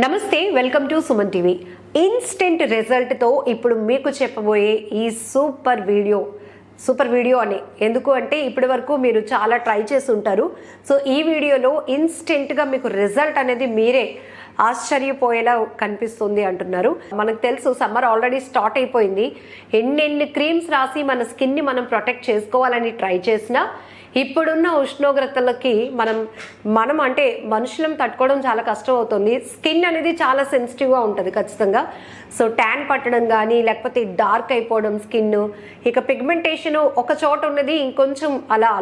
నమస్తే, welcome to Suman TV. Instant రిజల్ట్తో ఇప్పుడు మీకు చెప్పబోయే ఈ సూపర్ వీడియో అని ఎందుకు అంటే ఇప్పటి వరకు మీరు చాలా ట్రై చేసి ఉంటారు. సో ఈ వీడియోలో ఇన్స్టెంట్గా మీకు రిజల్ట్ అనేది మీరే ఆశ్చర్యపోయేలా కనిపిస్తుంది అంటున్నారు. మనకు తెలుసు సమ్మర్ ఆల్రెడీ స్టార్ట్ అయిపోయింది. ఎన్ని క్రీమ్స్ రాసి మన స్కిన్ని మనం ప్రొటెక్ట్ చేసుకోవాలని ట్రై చేసినా ఇప్పుడున్న ఉష్ణోగ్రతలకి మనం అంటే మనుషులం తట్టుకోవడం చాలా కష్టం అవుతుంది. స్కిన్ అనేది చాలా సెన్సిటివ్గా ఉంటుంది ఖచ్చితంగా. సో ట్యాన్ పట్టడం కానీ లేకపోతే డార్క్ అయిపోవడం స్కిన్, ఇక పిగ్మెంటేషన్ ఒక చోట ఉన్నది ఇంకొంచెం అలా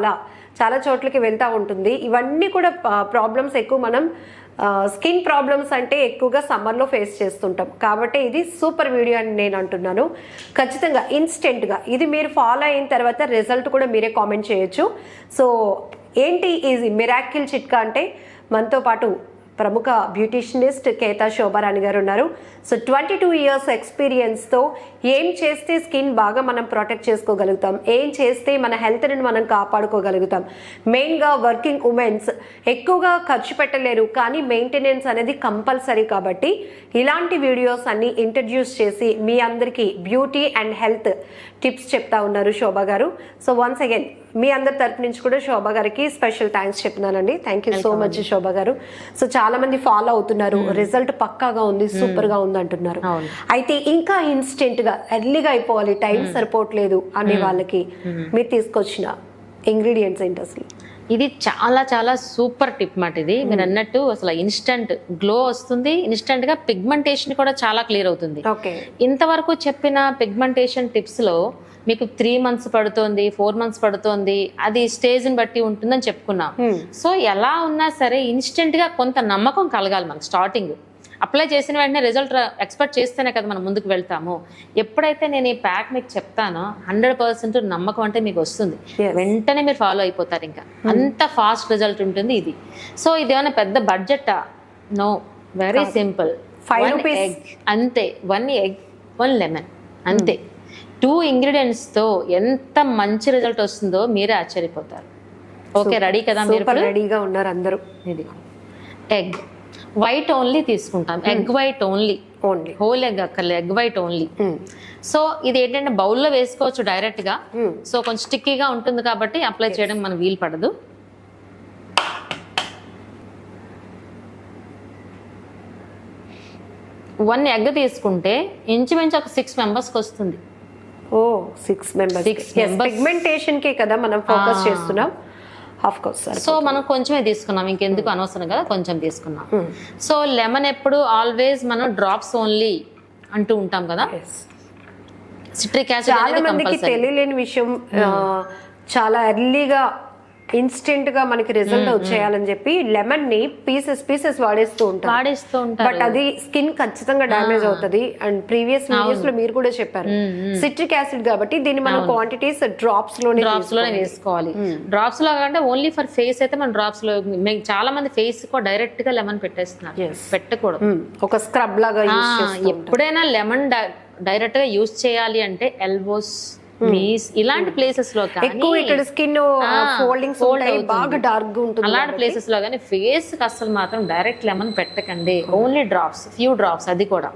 చాలా చోట్లకి వెళ్తూ ఉంటుంది. ఇవన్నీ కూడా ప్రాబ్లమ్స్ ఎక్కువ మనం స్కిన్ ప్రాబ్లమ్స్ అంటే ఎక్కువగా సమ్మర్లో ఫేస్ చేస్తుంటాం. కాబట్టి ఇది సూపర్ వీడియో అని నేను అంటున్నాను. ఖచ్చితంగా ఇన్స్టెంట్గా ఇది మీరు ఫాలో అయిన తర్వాత రిజల్ట్ కూడా మీరే కామెంట్ చేయొచ్చు. సో ఏంటి ఈ మిరాకిల్ చిట్కా అంటే మనతో పాటు ప్రముఖ బ్యూటిషనిస్ట్ కేతా శోభారాణి గారు ఉన్నారు. సో 22 years ఎక్స్పీరియన్స్తో ఏం చేస్తే స్కిన్ బాగా మనం ప్రొటెక్ట్ చేసుకోగలుగుతాం, ఏం చేస్తే మన హెల్త్ని మనం కాపాడుకోగలుగుతాం. మెయిన్గా వర్కింగ్ ఉమెన్స్ ఎక్కువగా ఖర్చు పెట్టలేరు, కానీ మెయింటెనెన్స్ అనేది కంపల్సరీ. కాబట్టి ఇలాంటి వీడియోస్ అన్ని ఇంట్రడ్యూస్ చేసి మీ అందరికీ బ్యూటీ అండ్ హెల్త్ టిప్స్ చెప్తా ఉన్నారు శోభా గారు. సో వన్స్ అగైన్ మీ అందరి తరపు నుంచి కూడా శోభా గారికి స్పెషల్ థ్యాంక్స్ చెప్తున్నానండి. థ్యాంక్ యూ సో మచ్ శోభా గారు. సో చాలా మంది ఫాలో అవుతున్నారు, రిజల్ట్ పక్కాగా ఉంది, సూపర్ గా ఉంది అంటున్నారు. అయితే ఇంకా ఇన్స్టెంట్ గా ఎర్లీగా అయిపోవాలి, టైం సరిపోవట్లేదు అనే వాళ్ళకి మీరు తీసుకొచ్చిన ఇంగ్రీడియంట్స్ ఏంటి అసలు? ఇది చాలా చాలా సూపర్ టిప్ మాట. ఇది మీరు అన్నట్టు అసలు ఇన్స్టంట్ గ్లో వస్తుంది, ఇన్స్టంట్ గా పిగ్మెంటేషన్ కూడా చాలా క్లియర్ అవుతుంది. ఇంతవరకు చెప్పిన పిగ్మెంటేషన్ టిప్స్ లో మీకు 3 months పడుతుంది, 4 months పడుతుంది, అది స్టేజ్ ని బట్టి ఉంటుందని చెప్పుకున్నాం. సో ఎలా ఉన్నా సరే ఇన్స్టెంట్ గా కొంత నమ్మకం కలగాలి మనకు. స్టార్టింగ్ అప్లై చేసిన వెంటనే రిజల్ట్ ఎక్స్పెక్ట్ చేస్తేనే కదా మనం ముందుకు వెళ్తాము. ఎప్పుడైతే నేను ఈ ప్యాక్ మీకు చెప్తానో 100% నమ్మకం అంటే మీకు వస్తుంది, వెంటనే మీరు ఫాలో అయిపోతారు. ఇంకా అంత ఫాస్ట్ రిజల్ట్ ఉంటుంది ఇది. సో ఇది ఏమైనా పెద్ద బడ్జెటా? No, very simple. 1 egg అంతే, 1 egg 1 lemon అంతే. 2 ingredients తో ఎంత మంచి రిజల్ట్ వస్తుందో మీరే ఆశ్చర్యపోతారు. ఓకే, రెడీ కదా? మీరు రెడీగా ఉన్నారు అందరూ. ఇది ఎగ్ వైట్ ఓన్లీ తీసుకుంటాం. Egg white only, whole egg అక్కర్లేదు, ఎగ్ వైట్ ఓన్లీ. సో ఇది ఏంటంటే బౌల్లో వేసుకోవచ్చు డైరెక్ట్ గా. సో కొంచెం స్టిక్కీగా ఉంటుంది కాబట్టి అప్లై చేయడం మనకు వీలు పడదు. వన్ ఎగ్ తీసుకుంటే ఇంచుమించు ఒక 6 members వస్తుంది. 6 members. పిగ్మెంటేషన్ కి కదా మనం ఫోకస్ చేస్తున్నాం. Of course. సో మనం కొంచెమే తీసుకున్నాం, ఇంకెందుకు అనవసరం కదా, కొంచెం తీసుకున్నాం. సో లెమన్ ఎప్పుడు ఆల్వేస్ మనం డ్రాప్స్ ఓన్లీ అంటూ ఉంటాం కదా. సిట్రిక్ యాసిడ్ చాలా మందికి తెలియలేని విషయం, చాలా ఎర్లీగా ఇన్స్టెంట్ గా మనకి రిజల్ట్ వచ్చేయాలని చెప్పి లెమన్ ని పీసెస్ వాడేస్తూ ఉంటారు. బట్ అది స్కిన్ ఖచ్చితంగా డ్యామేజ్ అవుతుంది. అండ్ ప్రీవియస్ వీడియోస్ లో మీరు కూడా చెప్పారు సిట్రిక్ యాసిడ్ కాబట్టి దీన్ని మనం క్వాంటిటీస్ డ్రాప్స్ లోనే వేసుకోవాలి. డ్రాప్స్ లో అంటే ఓన్లీ ఫర్ ఫేస్ అయితే మనం డ్రాప్స్ లో, చాలా మంది ఫేస్ కూడా డైరెక్ట్ గా లెమన్ పెట్టేస్తున్నారు. పెట్టకూడదు, ఒక స్క్రబ్ లాగా. ఎప్పుడైనా లెమన్ డైరెక్ట్ గా యూజ్ చేయాలి అంటే ఎల్బోస్, ఇలాంటి ప్లేసెస్ లో స్కిన్ బాగా డార్క్ గా ఉంటుంది, అలాంటి ప్లేసెస్ లో కానీ ఫేస్ కి అసలు మాత్రం డైరెక్ట్ లెమన్ పెట్టకండి. ఓన్లీ డ్రాప్స్, ఫ్యూ డ్రాప్స్, అది కూడా.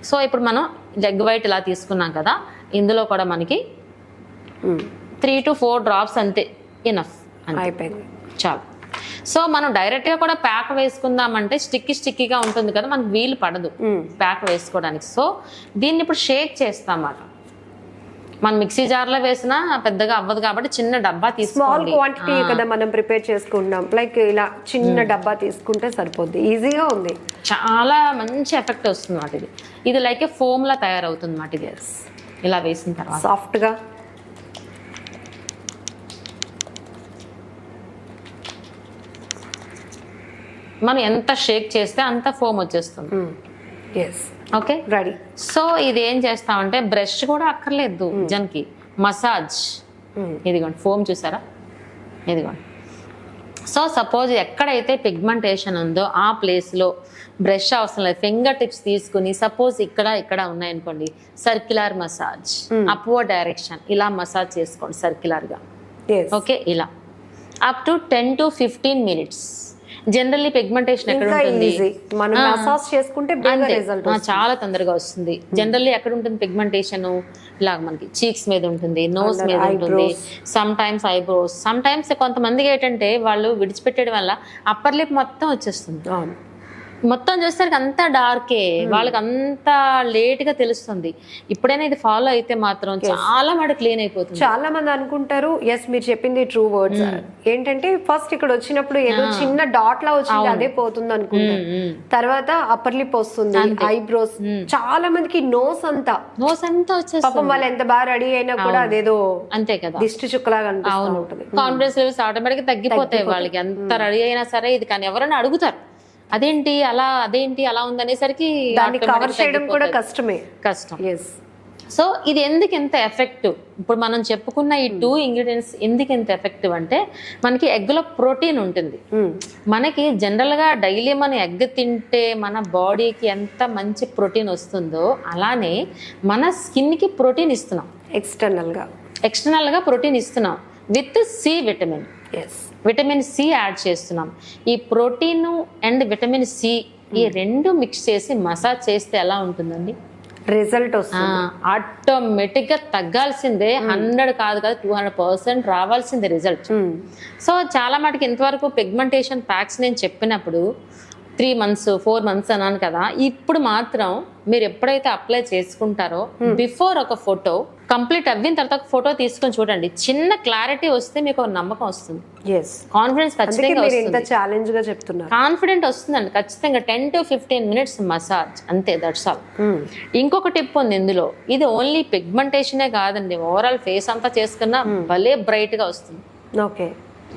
సో ఇప్పుడు మనం ఎగ్ వైట్ ఇలా తీసుకున్నాం కదా, ఇందులో కూడా మనకి 3 to 4 drops అంతే, ఇనఫ్, అయిపోయింది, చాలు. సో మనం డైరెక్ట్ గా కూడా ప్యాక్ వేసుకుందామంటే స్టిక్కీగా ఉంటుంది కదా, మనకు వీలు పడదు ప్యాక్ వేసుకోవడానికి. సో దీన్ని ఇప్పుడు షేక్ చేస్తాం అన్నమాట. మనం మిక్సీ జార్ లో వేసినా పెద్దగా అవ్వదు కాబట్టి చిన్న డబ్బా స్మాల్ క్వాంటిటీ కదా మనం ప్రిపేర్ చేసుకుంటాం. లైక్ ఇలా చిన్న డబ్బా తీసుకుంటే సరిపోద్ది, ఈజీగా ఉంది, చాలా మంచి ఎఫెక్ట్ వస్తుంది మాట. ఇది లైక్ ఫోమ్ లా తయారవుతుంది మాట. ఇది ఇలా వేసిన తర్వాత సాఫ్ట్ గా మనం ఎంత షేక్ చేస్తే అంత ఫోమ్ వచ్చేస్తుంది. Okay, ready. సో ఇది ఏం చేస్తామంటే బ్రష్ కూడా అక్కర్లేదు జన్కి, మసాజ్. ఇదిగోండి ఫోమ్ చూసారా, ఇదిగోండి. సో సపోజ్ ఎక్కడైతే పిగ్మెంటేషన్ ఉందో ఆ ప్లేస్లో బ్రష్ అవసరం లేదు, ఫింగర్ టిప్స్ తీసుకుని సపోజ్ ఇక్కడ ఉన్నాయనుకోండి, సర్క్యులర్ మసాజ్, అప్వర్డ్ డైరెక్షన్, ఇలా మసాజ్ చేసుకోండి సర్క్యులర్గా. ఓకే, ఇలా up to 10 to 15 minutes. Generally pigmentation ఎక్కడ ఇంకా ఉంటుంది? ఈజీ మనం మసాజ్ చేసుకుంటే బేగా రిజల్ట్ చాలా తొందరగా వస్తుంది. జనరల్లీ ఎక్కడ ఉంటుంది పిగ్మెంటేషన్? ఇలా మనకి చీక్స్ మీద ఉంటుంది, నోస్ మీద ఉంటుంది, some times eyebrows, some times కొంతమందికి ఏంటంటే వాళ్ళు విడిచిపెట్టడం వల్ల అప్పర్ లిప్ మొత్తం వచ్చేస్తుంది. మొత్తం చూసేసరికి అంతా డార్కే, వాళ్ళకి అంతా లేట్ గా తెలుస్తుంది. ఇప్పుడైనా ఇది ఫాలో అయితే మాత్రం చాలా మటు క్లీన్ అయిపోతుంది. చాలా మంది అనుకుంటారు, ఎస్ మీరు చెప్పింది ట్రూ వర్డ్స్. ఏంటంటే ఫస్ట్ ఇక్కడ వచ్చినప్పుడు ఏదో చిన్న డాట్ లా వచ్చింది అదే పోతుంది అనుకుంటారు. తర్వాత అప్పర్ లిప్ వస్తుంది, ఐబ్రోస్, చాలా మందికి నోస్ అంతా వచ్చేస్తుంది. పాపం వాళ్ళు ఎంత బాగా రెడీ అయినా కూడా అదేదో అంతే కదా, దిష్టి చుక్కలాగా అనిపిస్తూ ఉంటుంది. కాన్ఫిడెన్స్ లెవెల్స్ ఆటోమేటిక్ తగ్గిపోతాయి వాళ్ళకి. ఎంత రెడీ అయినా సరే ఇది కానీ ఎవరైనా అడుగుతారు అదేంటి అలా ఉంది అనేసరికి దాన్ని కవర్ చేయడం కూడా కష్టం. సో ఇది ఎందుకు ఎంత ఎఫెక్టివ్? ఇప్పుడు మనం చెప్పుకున్న ఈ 2 ఇంగ్రీడియంట్స్ ఎందుకు ఎంత ఎఫెక్టివ్ అంటే మనకి ఎగ్లో ప్రోటీన్ ఉంటుంది. మనకి జనరల్ గా డైలీ మనం ఎగ్ తింటే మన బాడీకి ఎంత మంచి ప్రోటీన్ వస్తుందో అలానే మన స్కిన్ కి ప్రోటీన్ ఇస్తున్నాం. ఎక్స్టర్నల్ గా ప్రోటీన్ ఇస్తున్నాం with C vitamin. Vitamin C add చేస్తున్నాం. ఈ ప్రోటీన్ అండ్ విటమిన్ సి ఈ రెండు మిక్స్ చేసి మసాజ్ చేస్తే ఎలా ఉంటుందండి? రిజల్ట్ వస్తుంది. ఆటోమేటిక్ గా తగ్గాల్సిందే, 100 కాదు 200% రావాల్సిందే రిజల్ట్. సో చాలా మటుకు ఇంతవరకు పిగ్మెంటేషన్ ప్యాక్స్ నేను చెప్పినప్పుడు 3 months 4 months అన్నాను కదా. ఇప్పుడు మాత్రం మీరు ఎప్పుడైతే అప్లై చేసుకుంటారో బిఫోర్ ఒక ఫోటో కంప్లీట్ అవ్విన తర్వాత ఒక ఫోటో తీసుకొని చూడండి. చిన్న క్లారిటీ వస్తే మీకు ఒక నమ్మకం వస్తుంది, కాన్ఫిడెన్స్ ఖచ్చితంగా వస్తుంది. కాన్ఫిడెంట్ వస్తుందండి ఖచ్చితంగా. 10 to 15 minutes మసాజ్ అంతే, దట్స్ ఆల్. ఇంకొక టిప్ ఉంది ఇందులో. ఇది ఓన్లీ పిగ్మెంటేషనే కాదండి, ఓవరాల్ ఫేస్ అంతా చేసుకున్నా భలే బ్రైట్ గా వస్తుంది.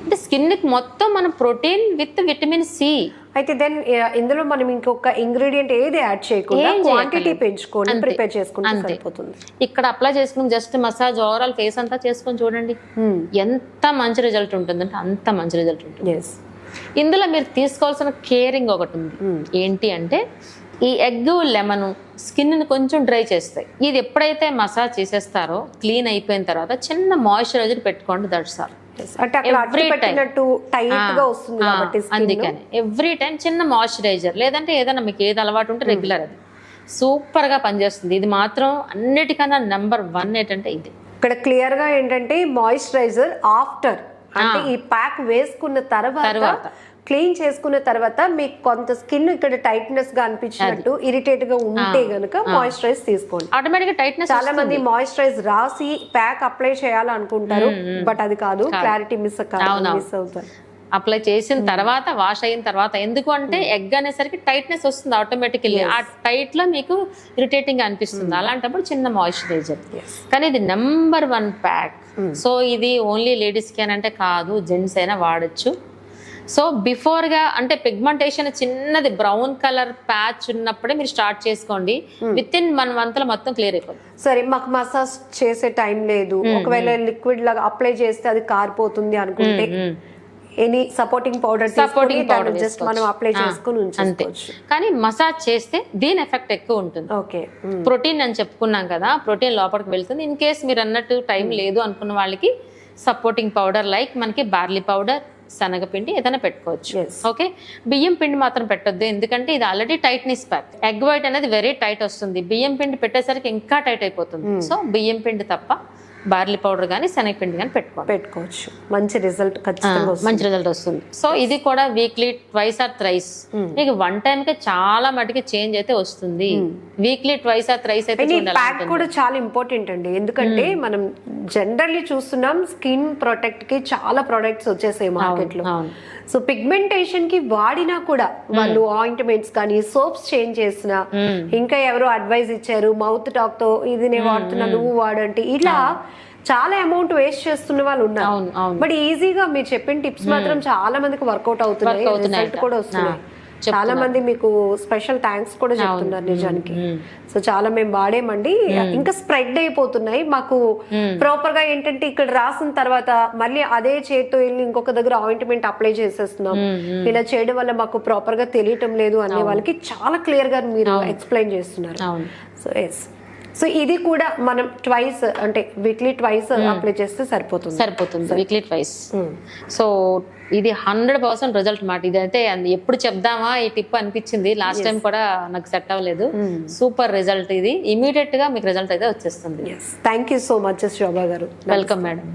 అంటే స్కిన్ కి మొత్తం మన ప్రోటీన్ విత్ విటమిన్ సి. అయితే దెన్ ఇందులో మనం ఇంకొక ఇంగ్రీడియంట్ ఏది యాడ్ చేయకుండా క్వాంటిటీ పెంచుకొని ప్రిపేర్ చేసుకుంటే సరిపోతుంది. ఇక్కడ అప్లై చేసుకుని జస్ట్ మసాజ్ ఓవరాల్ ఫేస్ అంతా చేసుకొని చూడండి ఎంత మంచి రిజల్ట్ ఉంటుందంటే అంత మంచి రిజల్ట్ ఉంటుంది. ఇందులో మీరు తీసుకోవాల్సిన కేరింగ్ ఒకటి ఉంది. ఏంటి అంటే ఈ ఎగ్ లెమన్ స్కిన్ ని కొంచెం డ్రై చేస్తాయి. ఇది ఎప్పుడైతే మసాజ్ చేసేస్తారో క్లీన్ అయిపోయిన తర్వాత చిన్న మాయిశ్చరైజర్ పెట్టుకోండి, దట్స్ ఆల్. అందుకని ఎవ్రీ టైం చిన్న మాయిశ్చరైజర్ లేదంటే ఏదైనా మీకు ఏది అలవాటు ఉంటే రెగ్యులర్ అది సూపర్ గా పనిచేస్తుంది. ఇది మాత్రం అన్నిటికన్నా నెంబర్ 1 ఏంటంటే ఇది. ఇక్కడ క్లియర్ గా ఏంటంటే మాయిశ్చరైజర్ ఆఫ్టర్ అంటే ఈ ప్యాక్ వేసుకున్న తర్వాత క్లీన్ చేసుకున్న తర్వాత మీకు కొంత స్కిన్ ఇక్కడ టైట్నెస్ గా అనిపించినట్టు ఇరిటేట్ గా ఉంటే గనుక మాయిశ్చరైజ్ తీసుకోండి. Automatic tightness. చాలా మంది మాయిశ్చరైజ్ రాసి ప్యాక్ అప్లై చేయాలనుకుంటారు, బట్ అది కాదు, క్లారిటీ మిస్ అవుతారు. అప్లై చేసిన తర్వాత వాష్ అయిన తర్వాత, ఎందుకు అంటే ఎగ్ అనేసరికి టైట్నెస్ వస్తుంది ఆటోమేటికల్లీ. ఆ టైట్ లో మీకు ఇరిటేటింగ్ అనిపిస్తుంది. అలాంటప్పుడు చిన్న మాయిశ్చరైజర్. కానీ ఇది నెంబర్ 1 ప్యాక్. సో ఇది ఓన్లీ లేడీస్ కి అంటే కాదు, జెంట్స్ అయినా వాడచ్చు. సో బిఫోర్ గా అంటే పిగ్మెంటేషన్ చిన్నది బ్రౌన్ కలర్ ప్యాచ్ ఉన్నప్పుడే మీరు స్టార్ట్ చేసుకోండి. విత్ ఇన్ 1 month లో మొత్తం క్లియర్ అయిపోతుంది. సరే మాకు మసాజ్ చేసే టైం లేదు, ఒకవేళ లిక్విడ్ లాగా అప్లై చేస్తే అది కారిపోతుంది అనుకుంటే ఎనీ సపోర్టింగ్ పౌడర్ జస్ట్ మనం అప్లై చేసుకుని ఉంచుకోవచ్చు. కానీ మసాజ్ చేస్తే దీని ఎఫెక్ట్ ఎక్కువ ఉంటుంది. ప్రోటీన్ అని చెప్పుకున్నాం కదా, ప్రోటీన్ లోపలికి వెళ్తుంది. ఇన్ కేస్ మీరు అన్నట్టు టైం లేదు అనుకున్న వాళ్ళకి సపోర్టింగ్ పౌడర్ లైక్ మనకి బార్లీ పౌడర్, శనగపిండి ఏదైనా పెట్టుకోవచ్చు. ఓకే, బియ్యం పిండి మాత్రం పెట్టొద్దు, ఎందుకంటే ఇది already tightness pack. Egg white అనేది వెరీ టైట్ వస్తుంది, బియ్యం పిండి పెట్టేసరికి ఇంకా టైట్ అయిపోతుంది. సో బియ్యం పిండి తప్ప బార్లీ పౌడర్ కానీ శనగపిండి కానీ పెట్టుకోవచ్చు. మంచి రిజల్ట్ వస్తుంది. సో ఇది కూడా వీక్లీ 2 or 3 మీకు 1 time కి చాలా మటుకి చేంజ్ అయితే వస్తుంది. వీక్లీ 2 or 3 అయితే ప్యాక్ కూడా చాలా ఇంపార్టెంట్ అండి. ఎందుకంటే మనం జనరల్లీ చూస్తున్నాం స్కిన్ ప్రొటెక్ట్ కి చాలా ప్రొడక్ట్స్ వచ్చేసాయి మార్కెట్ లో. సో పిగ్మెంటేషన్ కి వాడినా కూడా వాళ్ళు ఆయింట్మెంట్స్ కానీ సోప్స్ చేంజ్ చేసినా, ఇంకా ఎవరో అడ్వైస్ ఇచ్చారు మౌత్ టాక్ తో ఇది నేను వాడుతున్నా నువ్వు వాడంటే, ఇలా చాలా అమౌంట్ వేస్ట్ చేస్తున్న వాళ్ళు ఉన్నారు. బట్ ఈజీగా మీరు చెప్పిన టిప్స్ మాత్రం చాలా మందికి వర్కౌట్ అవుతున్నాయి, రిజల్ట్ కూడా వస్తున్నాయి. చాలా మంది మీకు స్పెషల్ థ్యాంక్స్ కూడా చెప్తున్నారు నిజానికి. సో చాలా మేము వాడేమండి, ఇంకా స్ప్రెడ్ అయిపోతున్నాయి మాకు. ప్రాపర్ గా ఏంటంటే ఇక్కడ రాసిన తర్వాత మళ్ళీ అదే చేతితో వెళ్ళి ఇంకొక దగ్గర ఆయింట్మెంట్ అప్లై చేసేస్తున్నాం. ఇలా చేయడం వల్ల మాకు ప్రాపర్ గా తెలియటం లేదు అనే వాళ్ళకి చాలా క్లియర్ గా మీరు ఎక్స్ప్లెయిన్ చేస్తున్నారు. సో ఎస్, సో ఇది కూడా మనం ట్వైస్ అంటే వీక్లీ ట్వైస్ అప్లై చేస్తే సరిపోతుంది వీక్లీ ట్వైస్. సో ఇది 100% రిజల్ట్ మాట. ఇదైతే ఎప్పుడు చెప్దామా ఈ టిప్ అనిపించింది, లాస్ట్ టైం కూడా నాకు సెట్ అవ్వలేదు. సూపర్ రిజల్ట్ ఇది, ఇమీడియట్ గా మీకు రిజల్ట్ అయితే వచ్చేస్తుంది. థ్యాంక్ యూ సో మచ్ శోభా గారు. Welcome madam.